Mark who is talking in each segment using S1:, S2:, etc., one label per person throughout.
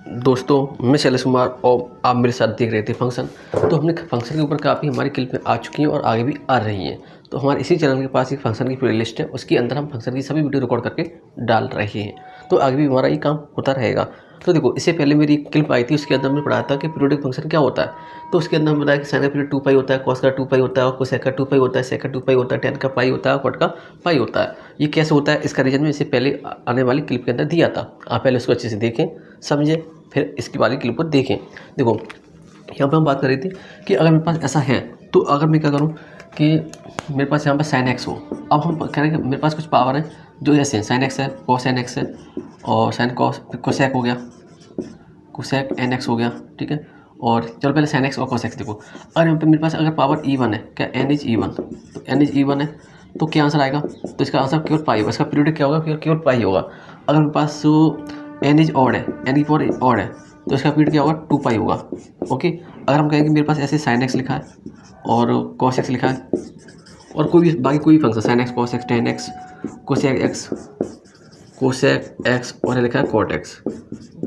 S1: दोस्तों मैं शैलेश कुमार और आप मेरे साथ देख रहे थे फंक्शन। तो हमने फंक्शन के ऊपर काफ़ी हमारी क्लिप में आ चुकी हैं और आगे भी आ रही हैं। तो हमारे इसी चैनल के पास एक फंक्शन की प्लेलिस्ट है, उसके अंदर हम फंक्शन की सभी वीडियो रिकॉर्ड करके डाल रहे हैं। तो आगे भी हमारा ये काम होता रहेगा। तो देखो, इससे पहले मेरी एक क्लिप आई थी, उसके अंदर हमने पढ़ाया था कि पीरियोडिक फंक्शन क्या होता है। तो उसके अंदर हमने बताया कि साइन का पीरियड 2 पाई होता है, कॉस का 2 पाई होता है, और कोसेक का 2 पाई होता है, सेक का 2 पाई होता है, टेन का पाई होता है, कॉट का पाई होता है। ये कैसे होता है इसका रीजन में इससे पहले आने वाली क्लिप के अंदर दिया था। आप पहले उसको अच्छे से देखें, समझें, फिर इसकी वाली क्लिप को देखें। देखो, यहाँ पर हम बात कर रही थी कि अगर मेरे पास ऐसा है, तो अगर मैं क्या करूँ कि मेरे पास यहाँ पर साइन एक्स हो। अब हम कह रहे हैं कि मेरे पास कुछ पावर है जो ऐसे हैं, साइन एक्स है, कॉस एन एक्स है, और साइन कोसेक हो गया, कोसेक एन एक्स हो गया, ठीक है। और चलो पहले साइन एक्स और कोस एक्स देखो। अगर यहाँ पे मेरे पास अगर पावर E1 है, क्या एन इज E1, तो एन इज E1 है, तो क्या आंसर आएगा? तो इसका आंसर केवल पाई होगा। इसका पीरियड क्या होगा? केवल पाई होगा। अगर मेरे पास एन इज ऑड है, एन की पावर ऑड है, तो इसका पीरियड क्या होगा? 2 पाई होगा। ओके। अगर हम कहेंगे मेरे पास ऐसे साइन एक्स लिखा है और कॉस एक्स लिखा है, और कोई भी बाकी कोई भी function, sine x, cos x, ten x, cosec x, cosec x, और ये लिखा है कॉट एक्स।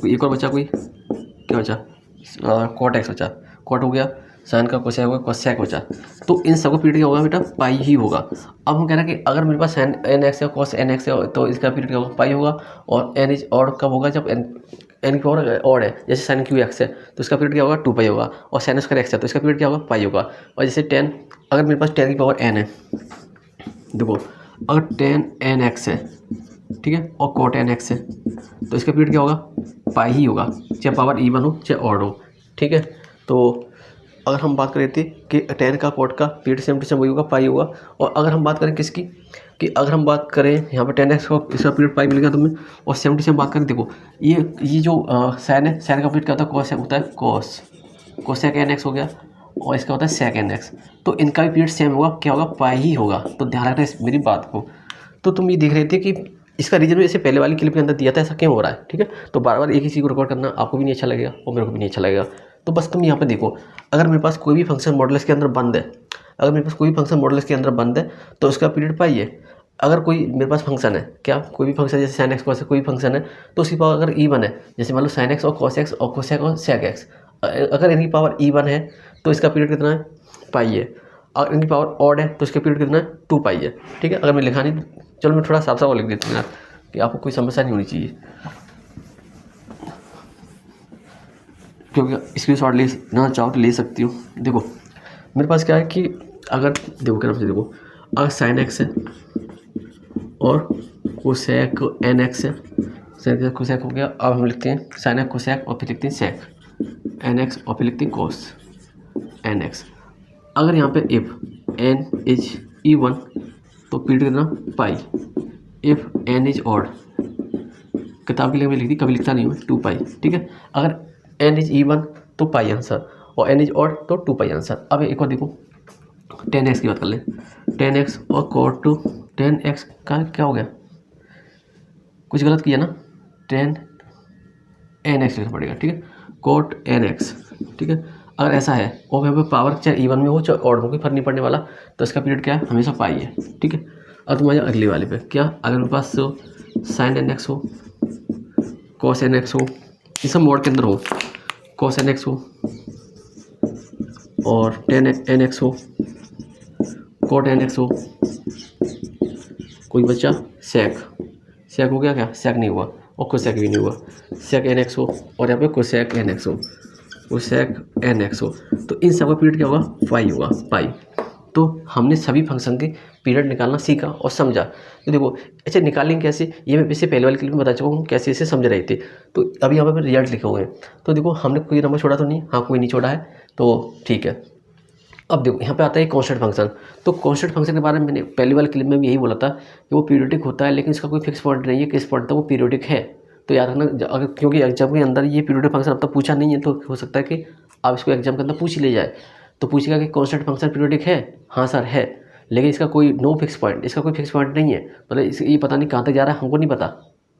S1: एक और बचा, कोई क्या बचा? कॉट एक्स बचा। कॉट हो गया, साइन का कोसेक होगा, कोसेक बचा। तो इन सबका पीरियड क्या होगा बेटा? पाई ही होगा। अब हम कह रहे हैं कि अगर मेरे पास साइन एन एक्स है, कॉस एन एक्स है, तो इसका पीरियड क्या होगा? पाई होगा। और एन इज ऑड कब होगा? जब एन की पावर ऑड है, जैसे साइन क्यू एक्स है, तो इसका पीरियड क्या होगा? 2 पाई होगा। और साइन स्क्वायर एक्स है, तो इसका पीरियड क्या होगा? पाई होगा। और जैसे टेन, अगर मेरे पास टेन की पावर एन है, देखो, अगर टेन एन एक्स है, ठीक है, और कॉट एन एक्स है, तो इसका पीरियड क्या होगा? पाई ही होगा, चाहे पावर E1 हो चाहे ऑड हो, ठीक है। तो अगर हम बात करें थे कि टेन का कॉट का पीरियड सेम टू सेम वही होगा, पाई होगा। और अगर हम बात करें किसकी, कि अगर हम बात करें यहाँ पर टेन एक्स का, इसका पीरियड पाई मिलेगा तुम्हें, और सेम टू सेम बात करें, देखो ये जो साइन है, साइन का पीरियड क्या होता है? कॉस होता है, कोसेक एन एक्स हो गया, और इसका होता है सेक एन एक्स। तो इनका भी पीरियड सेम होगा, क्या होगा? पाई ही होगा। तो ध्यान रखना इस मेरी बात को। तो तुम ये देख रहे थे कि इसका रीजन भी जैसे पहले वाली क्लिप के अंदर दिया था, ऐसा क्यों हो रहा है, ठीक है। तो बार बार एक ही चीज़ को रिकॉर्ड करना आपको भी नहीं अच्छा लगेगा और मेरे को भी नहीं अच्छा लगेगा। तो बस तुम यहाँ पे देखो, अगर मेरे पास कोई भी फंक्शन मॉडुलस के अंदर बंद है, अगर मेरे पास कोई भी फंक्शन मॉडुलस के अंदर बंद है, तो उसका पीरियड पाई है। अगर कोई मेरे पास फंक्शन है, क्या कोई भी फंक्शन, जैसे साइन एक्स कॉस कोई फंक्शन है, तो उसकी पावर अगर E1 है, जैसे मान लो साइन एक्स और कॉस एक्स और कोसेक और सेक एक्स, अगर इनकी पावर E1 है, तो इसका पीरियड कितना है? पाई है। अगर इनकी पावर ऑड है, तो इसका पीरियड कितना है? 2 पाई है, ठीक है। अगर मैं लिखा नहीं, चलो मैं थोड़ा साफ साफ लिख देता हूँ यार, कि आपको कोई समस्या नहीं होनी चाहिए, क्योंकि स्क्रीनशॉट लेना चाहो तो ले सकती हो। देखो मेरे पास क्या है कि अगर देखो क्या से देखो, अगर साइन एक्स है और कोसेक एन एक्स है, साइन कोसेक हो गया। अब हम लिखते हैं साइन एक्स कोसेक, और फिर लिखते हैं सेक एन एक्स, और फिर लिखते हैं कोस एन एक्स। अगर यहाँ पे इफ एन इज E1, तो पीरियड कितना? पाई। इफ एन इज ऑड, किताब के लिए मैं लिख दी, कभी लिखता नहीं हूँ, 2 पाई, ठीक है। अगर एन इज E1 तो पाई आंसर, और एन इज ऑड तो 2 पाई आंसर। अब एक और देखो, 10x की बात कर लें, 10x और कॉट टू 10x का क्या हो गया? कुछ गलत किया ना, 10nx लिखना पड़ेगा, ठीक है, कॉट nx, ठीक है। अगर ऐसा है और यहाँ पे पावर चाहे E1 में हो चाहे ऑड में, कोई फर्क नहीं पड़ने वाला, तो इसका पीरियड क्या है? हमेशा पाई है, ठीक है। अब तुम्हारे अगली वाले पे क्या, अगर मेरे पास साइन एन एक्स हो, कॉस एन एक्स हो, ये सब मोड के अंदर हो, कॉस एन एक्स हो और टेन एन एक्स हो, कॉट एन एक्स हो, कोई बच्चा सेक हो गया, क्या सेक नहीं हुआ, और कोसेक भी नहीं हुआ, सेक एन एक्स हो, और यहाँ पे कोसेक एन एक्स हो, कोसेक एन एक्स हो, तो इन सब का पीरियड क्या होगा? पाई होगा, पाई। तो हमने सभी फंक्शन के पीरियड निकालना सीखा और समझा। तो देखो, अच्छा निकालेंगे कैसे, ये मैं इससे पहले वाले क्लिप में बता चुका हूँ कैसे इसे समझ रहे थे। तो अभी यहाँ पर रिजल्ट लिखे हुए हैं, तो देखो हमने कोई नंबर छोड़ा तो नहीं, हाँ कोई नहीं छोड़ा है, तो ठीक है। अब देखो यहाँ पे आता है कांस्टेंट फंक्शन। तो कांस्टेंट फंक्शन के बारे में मैंने पहली वाली क्लिप में भी यही बोला था कि वो पीरियोडिक होता है, लेकिन इसका कोई फिक्स पॉइंट नहीं है किस पॉइंट तक वो पीरियोडिक है। तो याद रखना, अगर क्योंकि एग्जाम के अंदर ये पीरियोडिक फंक्शन अब तक पूछा नहीं है, तो हो सकता है कि आप इसको एग्जाम के अंदर पूछ ही ले जाए। तो पूछेगा कि कांस्टेंट फंक्शन पीरियोडिक है, हाँ सर है, लेकिन इसका कोई नो फिक्स पॉइंट, इसका कोई फिक्स पॉइंट नहीं है, मतलब ये पता नहीं कहाँ तक जा रहा है, हमको नहीं पता।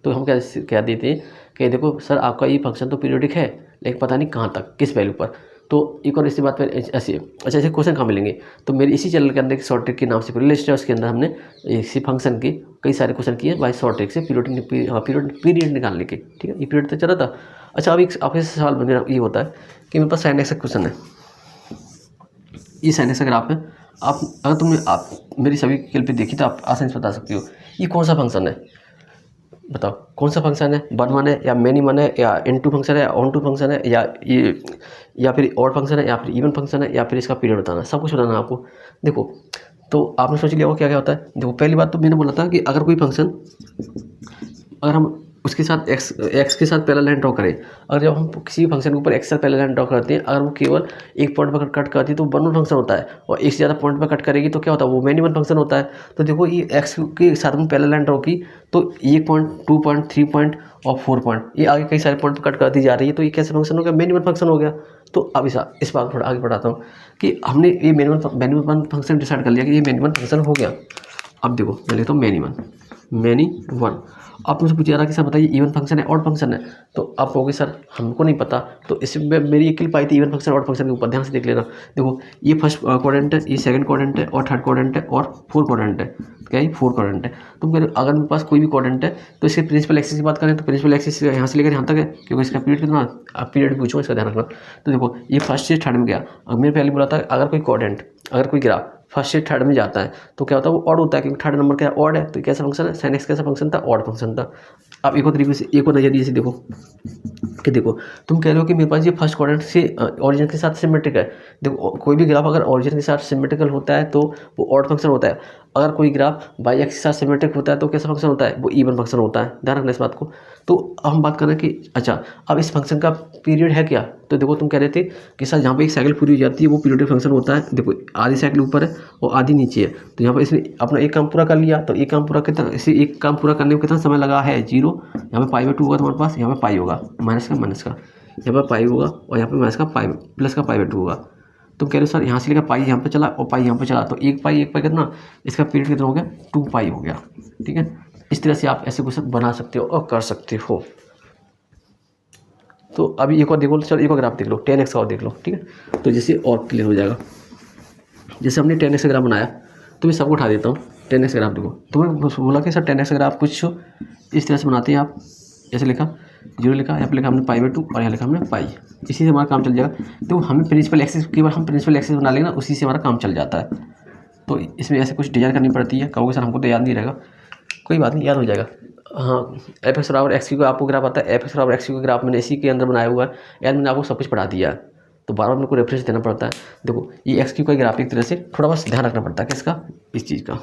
S1: तो हम क्या देते हैं कि देखो सर आपका ये फंक्शन तो पीरियोडिक है, लेकिन पता नहीं कहाँ तक, किस वैल्यू पर। तो एक और इसी बात पर ऐसे ऐसे क्वेश्चन कहाँ मिलेंगे, तो मेरे इसी चैनल के अंदर एक शॉर्ट ट्रिक के नाम से पूरी लिस्ट है, उसके अंदर हमने इसी फंक्शन के कई सारे क्वेश्चन किए बाय शॉर्ट ट्रिक से, पीरियड निकालने के, ठीक है। ये पीरियड तो चला था। अच्छा, अभी आपके सवाल मेरा ये होता है कि मेरे पास sin x का क्वेश्चन है, ये sin x का ग्राफ है। अगर तुमने आप मेरी सभी कैल पे देखी तो आप आसानी से बता सकते हो ये कौन सा फंक्शन है। बताओ कौन सा फंक्शन है, 1 है या मेनी वन है या इनटू फंक्शन है या ऑन टू फंक्शन है या फिर ऑड फंक्शन है या फिर इवन फंक्शन है या फिर इसका पीरियड बताना है, सब कुछ बताना है आपको। देखो तो आपने सोच लिया होगा क्या क्या होता है। देखो पहली बात तो मैंने बोला था कि अगर कोई फंक्शन, अगर हम उसके साथ एक्स के साथ पैरेलल लाइन ड्रॉ करें, अगर जब हम किसी फंक्शन के ऊपर एक्स के साथ पैरेलल लाइन ड्रॉ करते हैं, अगर वो केवल एक पॉइंट पर कट करती है तो वन फंक्शन होता है, और एक से ज़्यादा पॉइंट पर कट करेगी तो क्या होता है, वो मैनी वन फंक्शन होता है। तो देखो ये एक्स के साथ में पैरेलल लाइन ड्रॉ की तो 1 पॉइंट 2 पॉइंट 3 पॉइंट और 4 पॉइंट, ये आगे कई सारे पॉइंट पर कट करती जा रही है, तो ये कैसे फंक्शन हो गया, मैनी वन फंक्शन हो गया। तो अब इस बात थोड़ा आगे बढ़ाता हूँ कि हमने ये मैनी वन फंक्शन डिसाइड कर लिया कि ये मैनी वन फंक्शन हो गया। अब देखो मैं लेता हूँ मैनी वन। आप मुझसे पूछिए कि सर बताइए इवन फंक्शन है ऑड फंक्शन है, तो आप कहोगे सर हमको नहीं पता। तो इसमें मेरी एक क्लिप आई थी इवन फंक्शन ऑड फंक्शन के ऊपर, ध्यान से देख लेना। देखो ये फर्स्ट क्वाड्रेंट है, ये सेकंड क्वाड्रेंट है और थर्ड क्वाड्रेंट है और फोर्थ क्वाड्रेंट है। क्या ये फोर्थ क्वाड्रेंट है। तुम कह रहे हो अगर मेरे पास कोई भी क्वाड्रेंट है तो इसके प्रिंसिपल एक्सिस की बात करें तो प्रिंसिपल एक्सिस यहाँ से लेकर यहाँ तक है, क्योंकि इसका पीरियड कितना, आप पीरियड पूछो इसका ध्यान रखना। तो देखो ये फर्स्ट से थर्ड में गया। अब मैंने पहले बोला था अगर कोई क्वाड्रेंट, अगर कोई ग्राफ फर्स्ट से थर्ड में जाता है तो क्या होता है, वो ऑड होता है, क्योंकि थर्ड नंबर क्या ऑड है। तो कैसा फंक्शन है, sin x कैसा फंक्शन था, ऑड फंक्शन था। आप एक और तरीके से, एक और नजरिए से देखो कि देखो तुम कह रहे हो कि मेरे पास ये फर्स्ट क्वाड्रेंट से ओरिजिन के साथ सिमेट्रिक है। देखो कोई भी ग्राफ अगर ओरिजिन के साथ सिमेट्रिकल होता है तो वो ऑड फंक्शन होता है। अगर कोई ग्राफ बाई एक्स के साथ सिमेट्रिक होता है तो कैसा फंक्शन होता है, वो इवन फंक्शन होता है। ध्यान रखना इस बात को। तो अब हम बात कर रहे हैं कि अच्छा अब इस फंक्शन का पीरियड है क्या। तो देखो तुम कह रहे थे कि सर जहाँ पे एक साइकिल पूरी हो जाती है वो पीरियडिक फंक्शन होता है। देखो आधी साइकिल ऊपर है और आधी नीचे है, तो यहाँ पर इसने अपना एक काम पूरा कर लिया। तो एक काम पूरा कितना, इसे एक काम पूरा करने में कितना समय लगा है, 0। यहाँ पे पाई/2 होगा तुम्हारे पास, यहाँ पे पाई होगा माइनस का, यहाँ पर पाई होगा और यहाँ पे माइनस का पाई प्लस का पाई/2 होगा। तुम कह रहे हो सर यहाँ से लेकर पाई यहाँ पे चला और पाई यहाँ पे चला, तो एक पाई कितना, इसका पीरियड कितना हो गया, 2 पाई हो गया। ठीक है, इस तरह से आप ऐसे क्वेश्चन बना सकते हो और कर सकते हो। तो अभी एक और देखो, चलो एक और ग्राफ देख लो, 10x का और देख लो। ठीक है, तो जैसे और क्लियर हो जाएगा। जैसे हमने 10x का ग्राफ बनाया तो मैं सबको उठा देता हूँ। 10x ग्राफ देखो, तुम्हें बोला कि सर 10x ग्राफ कुछ इस तरह से बनाते हैं आप। ऐसे लिखा 0 लिखा, यहाँ पर लिखा हमने पाई/2 और यहाँ लिखा हमने पाई। इसी से हमारा काम चल जाएगा। तो हमें प्रिंसिपल एक्सिस, केवल हम प्रिंसिपल एक्सिस बना लेंगे ना, उसी से हमारा काम चल जाता है। तो इसमें ऐसे कुछ डिजाइन करनी पड़ती है। कहोगे सर हमको तो याद नहीं रहेगा, कोई बात नहीं, याद हो जाएगा। हाँ, f(x) का आपको ग्राफ आता है। f(x) का ग्राफ मैंने इसी के अंदर बनाया हुआ है, यार मैंने आपको सब कुछ पढ़ा दिया है, तो बार बार मेरे को रेफरेंस देना पड़ता है। देखो ये x का ग्राफ एक तरह से थोड़ा बस ध्यान रखना पड़ता है किसका, इस चीज़ का।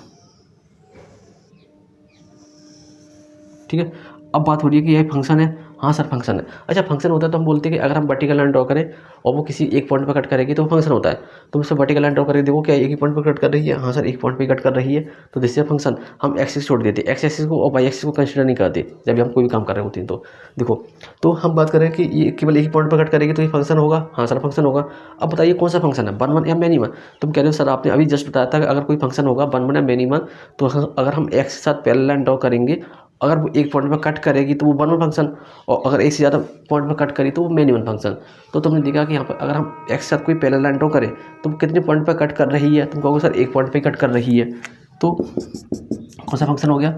S1: ठीक है, अब बात हो रही है कि यह फंक्शन है। हाँ सर फंक्शन है। अच्छा फंक्शन होता है तो हम बोलते हैं कि अगर हम वर्टिकल लाइन ड्रॉ करें और वो किसी एक पॉइंट पर कट करेगी तो फंक्शन होता है। तो मुझसे वर्टिकल लाइन ड्रॉ करके देखो क्या एक ही पॉइंट पर कट कर रही है, हाँ सर एक पॉइंट पर कट कर रही है, तो दिस इज फंक्शन। हम एक्सिस छोड़ देते, एक्स एक्सिस को और वाई एक्सिस को कंसिडर नहीं करते जब भी हम कोई भी काम कर रहे होते हैं। तो देखो, तो हम बात करें कि ये केवल एक ही पॉइंट पर कट करेगी तो ये फंक्शन होगा। हाँ सर फंक्शन होगा। अब बताइए कौन सा फंक्शन है, 1 या मैनी वन। तुम कह रहे हो सर आपने अभी जस्ट बताया था कि अगर कोई फंक्शन होगा 1 या मैनी वन, तो अगर हम एक्स के साथ पैरेलल लाइन ड्रॉ करेंगे, अगर वो एक पॉइंट पर कट करेगी तो वो 1 फंक्शन, और अगर एक से ज़्यादा पॉइंट पर कट करी तो वो मैनी वन फंक्शन। तो तुमने देखा कि यहाँ पर अगर हम एक्स के साथ कोई पैरेलल लाइन ड्रॉ करें तो वो कितने पॉइंट पर कट कर रही है। तुम कहोगे सर एक पॉइंट पर कट कर रही है, तो कौन सा फंक्शन हो गया।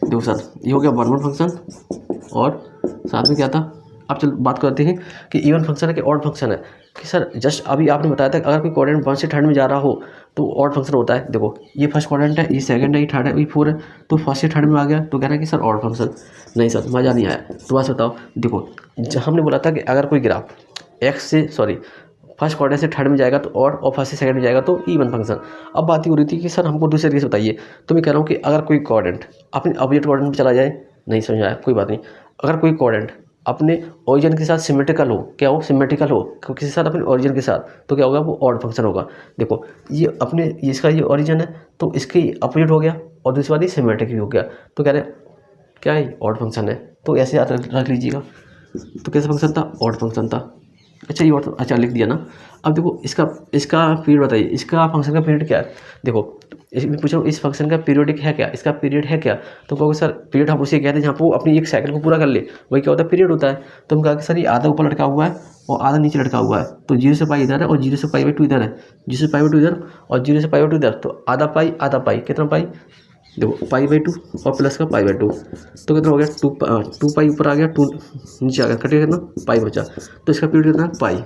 S1: देखो सर ये हो गया 1 फंक्शन, और साथ में क्या था। अब चल बात करते हैं कि इवन फंक्शन है कि ऑड फंक्शन है। कि सर जस्ट अभी आपने बताया था कि अगर कोई क्वाड्रेंट 1 से थर्ड में जा रहा हो तो ऑड फंक्शन होता है। देखो ये फर्स्ट क्वाड्रेंट है, ये सेकंड है, ये थर्ड है, ये 4 है, तो फर्स्ट से थर्ड में आ गया तो कह रहा है कि सर ऑड फंक्शन। नहीं सर मज़ा नहीं आया, तो बस बताओ। देखो हमने बोला था कि अगर कोई ग्राफ फर्स्ट क्वाड्रेंट से थर्ड में जाएगा तो ऑड, और फर्स्ट से सेकंड में जाएगा तो इवन फंक्शन। अब बात ही हो रही थी कि सर हमको दूसरे तरीके से बताइए। तो मैं कह रहा हूँ कि अगर कोई क्वाड्रेंट अपने अपोजिट क्वाड्रेंट में चला जाए, नहीं समझ आया कोई बात नहीं। अगर कोई क्वाड्रेंट अपने ओरिजिन के साथ सिमेट्रिकल हो, क्या हो सिमेट्रिकल हो किसी के साथ अपने ओरिजिन के साथ, तो क्या होगा, वो ऑड फंक्शन होगा। देखो ये अपने इसका ये ओरिजिन है तो इसके अपोजिट हो गया, और दूसरी बात ये सिमेट्रिक भी हो गया, तो कह रहे क्या है ऑड फंक्शन है। तो ऐसे याद रख लीजिएगा। तो कैसा फंक्शन था, ऑड फंक्शन था। अच्छा ये और अच्छा लिख दिया ना। अब देखो इसका पीरियड बताइए, इसका फंक्शन का पीरियड क्या है। देखो मैं पूछ रहा हूँ इस फंक्शन का पीरियडिक है क्या, इसका पीरियड है क्या। तो कहोगे सर पीरियड हम उसे कहते हैं जहाँ पर वो अपनी एक साइकिल को पूरा कर ले, वही क्या होता है, पीरियड होता है। तो हम कहा कि सर ये आधा ऊपर लटका हुआ है और आधा नीचे लटका हुआ है, तो 0 से पाई इधर है और 0 से पाई/2 इधर है, 0 से पाई/2 इधर और 0 से पाई/2 इधर, तो आधा पाई कितना पाई, देखो π/2 और प्लस का π/2, तो कितना हो गया 2 पाई ऊपर आ गया, 2 नीचे आ गया, कटेगा कितना पाई बचा, तो इसका पीरियड कितना है पाई।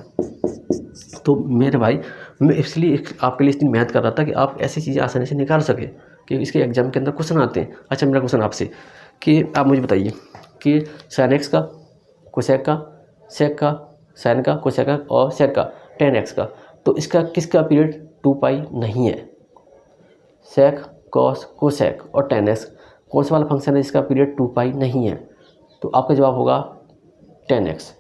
S1: तो मेरे भाई मैं इसलिए आपके लिए इतनी मेहनत कर रहा था कि आप ऐसी चीज़ें आसानी से निकाल सकें कि इसके एग्जाम के अंदर क्वेश्चन आते हैं। अच्छा मेरा क्वेश्चन आपसे कि आप मुझे बताइए कि साइन एक्स का, कोसेक का, सेक का, साइन का, कोसेक का और सेक का, टेन एक्स का, तो इसका किसका पीरियड 2 पाई नहीं है? सेक, कॉस, कोसेक और टेन एक्स, कौन सा वाला फंक्शन है जिसका पीरियड 2 पाई नहीं है? तो आपका जवाब होगा टेन एक्स।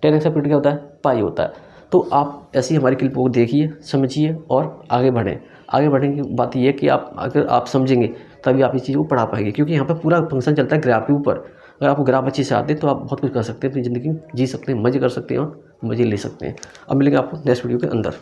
S1: टेन एक्स का पीरियड क्या होता है? पाई होता है। तो आप ऐसी हमारी क्लिप को देखिए, समझिए और आगे बढ़ें। आगे बढ़ने की बात यह है कि आप अगर आप समझेंगे तभी आप इस चीज़ को पढ़ा पाएंगे, क्योंकि यहाँ पर पूरा फंक्शन चलता है ग्राफ के ऊपर। अगर आपको ग्राफ अच्छे से आते हैं तो आप बहुत कुछ कर सकते हैं, अपनी ज़िंदगी में जी सकते हैं, मज़े कर सकते हैं और मज़े ले सकते हैं। अब मिलेंगे आपको नेक्स्ट वीडियो के अंदर।